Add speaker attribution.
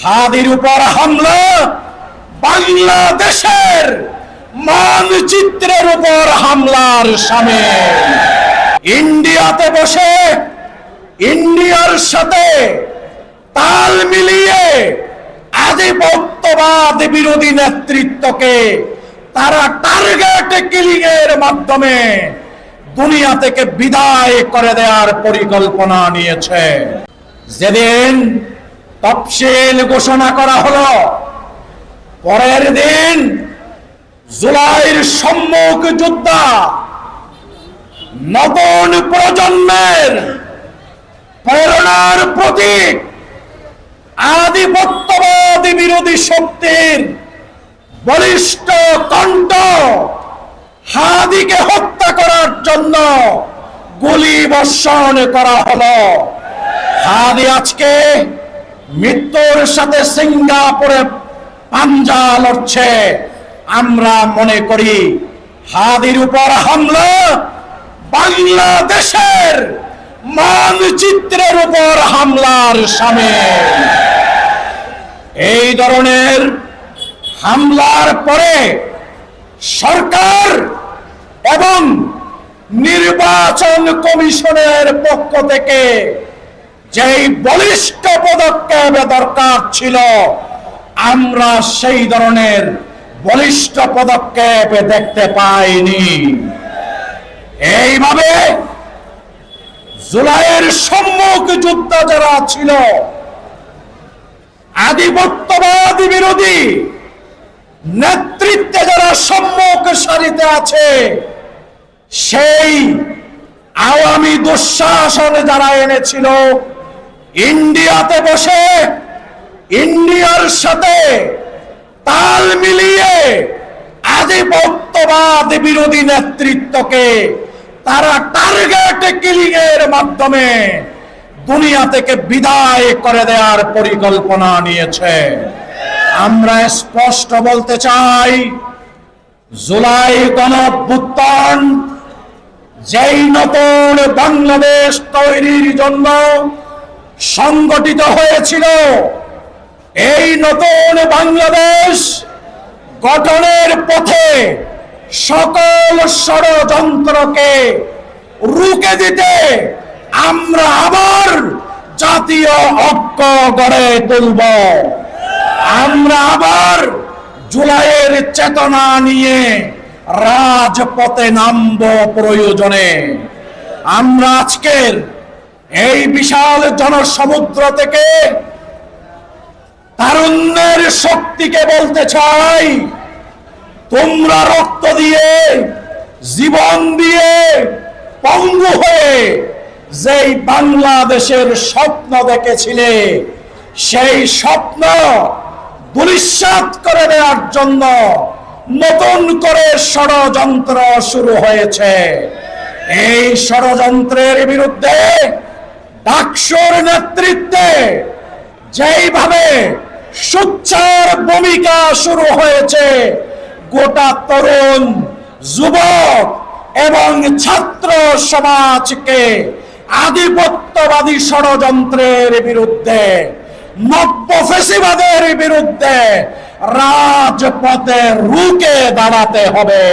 Speaker 1: হাদির উপর হামলা বাংলাদেশের মানচিত্রের উপর হামলার সামিল। ইন্ডিয়াতে বসে ইন্ডিয়ার সাথে তাল মিলিয়ে আধিপত্যবাদ বিরোধী নেতৃত্বকে তারা টার্গেট কিলিং এর মাধ্যমে দুনিয়া থেকে বিদায় করে দেওয়ার পরিকল্পনা নিয়েছে। যেদিন তফসিল ঘোষণা করা হলো, পরের দিন জুলাইয়ের সম্মুখ যোদ্ধা নতুন প্রজন্মের প্রেরণার প্রতীক আধিপত্যবাদ বিরোধী শক্তির বলিষ্ঠ কণ্ঠ হাদিকে হত্যা করার জন্য গুলি বর্ষণ করা হলো। হাদি আজকে মৃত্যুর সাথে সিঙ্গাপুরে পাঞ্জা লড়ছে। আমরা মনে করি হাদির উপর হামলা বাংলাদেশের মানচিত্রের উপর হামলার সামিল। এই ধরনের হামলার পরে সরকার এবং নির্বাচন কমিশনের পক্ষ থেকে যেই বলিষ্ঠ পদক্ষেপ দরকার ছিল, আমরা সেই ধরনের বলিষ্ঠ পদক্ষেপ দেখতে পাইনি। এইভাবে জুলাইয়ের সম্মুখ যোদ্ধা যারা ছিল, আধিপত্যবাদ বিরোধী নেতৃত্বে যারা সম্মুখ সারিতে আছে, সেই আওয়ামী দুঃশাসন যারা এনেছিল, ইন্ডিয়াতে বসে ইন্ডিয়ার সাথে তাল মিলিয়ে আধিপত্যবাদ বিরোধী নেতৃত্বকে তারা টার্গেট কিলিং এর মাধ্যমে দুনিয়া থেকে বিদায় করে দেওয়ার পরিকল্পনা নিয়েছে। আমরা স্পষ্ট বলতে চাই, জুলাই গণঅভ্যুত্থান যেই নতুন বাংলাদেশ তৈরির জন্য সংগঠিত হয়েছিল, এই নতুন বাংলাদেশ গঠনের পথে সকল ষড়যন্ত্রকে রুখে দিতে আমরা আবার জাতীয় ঐক্য গড়ে তুলব। আমরা আবার জুলাইয়ের চেতনা নিয়ে রাজপথে নামব প্রয়োজনে। আমরা আজকের এই বিশাল জনসমুদ্র থেকে তারুণ্যের শক্তিকে বলতে চাই, তোমরা রক্ত দিয়ে, জীবন দিয়ে, পঙ্গু হয়ে যেই বাংলাদেশের স্বপ্ন দেখেছিলে, সেই স্বপ্ন ধূলিসাৎ করে দেওয়ার জন্য নতুন করে ষড়যন্ত্র শুরু হয়েছে। এই ষড়যন্ত্রের বিরুদ্ধে ডাকসুর নেতৃত্বে যেইভাবে সোচ্চার ভূমিকা শুরু হয়েছে, গোটা তরুণ, যুবক এবং ছাত্র সমাজকে আধিপত্যবাদী ষড়যন্ত্রের বিরুদ্ধে, নব্য ফ্যাসিবাদের বিরুদ্ধে রাজপথে রুখে দাঁড়াতে হবে।